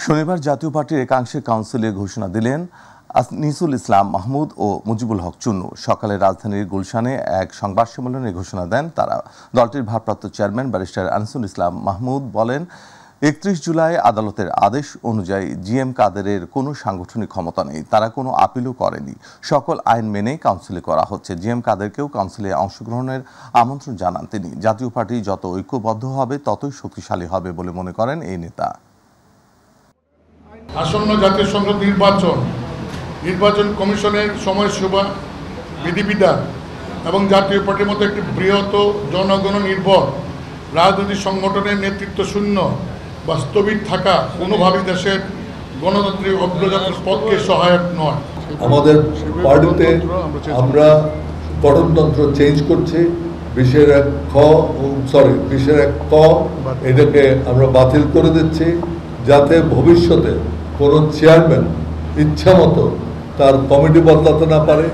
শনিবার জাতীয় পার্টির একাংশের কাউন্সিলে ঘোষণা দিলেন আনিসুল ইসলাম মাহমুদ ও মুজিবুল হক চুন্নু। সকালে রাজধানীর গুলশানে এক সংবাদ সম্মেলনে ঘোষণা দেন তারা। দলটির ভারপ্রাপ্ত চেয়ারম্যান ব্যারিস্টার আনিসুল ইসলাম মাহমুদ বলেন, ৩১ জুলাই আদালতের আদেশ অনুযায়ী জিএম কাদেরের কোনো সাংগঠনিক ক্ষমতা নেই, তারা কোনো আপিলও করেনি। সকল আইন মেনেই কাউন্সিলে করা হচ্ছে। জিএম কাদেরকেও কাউন্সিলে অংশগ্রহণের আমন্ত্রণ জানান তিনি। জাতীয় পার্টি যত ঐক্যবদ্ধ হবে ততই শক্তিশালী হবে বলে মনে করেন এই নেতা। আসন্ন জাতীয় সংসদ নির্বাচন কমিশনের সময়সীমা, বিধিবিধান এবং জাতীয় পার্টির মতো একটি বৃহৎ জনগণ নির্ভর রাজনৈতিক সংগঠনের নেতৃত্ব শূন্য বা স্থবির থাকা কোনোভাবেই দেশের গণতান্ত্রিক অগ্রযাত্রার পক্ষে সহায়ক নয়। আমাদের পার্টিতে আমরা গঠনতন্ত্র চেঞ্জ করছি। 20(1) এটাকে আমরা বাতিল করে দিচ্ছি, যাতে ভবিষ্যতে কোনো চেয়ারম্যান ইচ্ছা মতো তার কমিটি বদলাতে না পারে।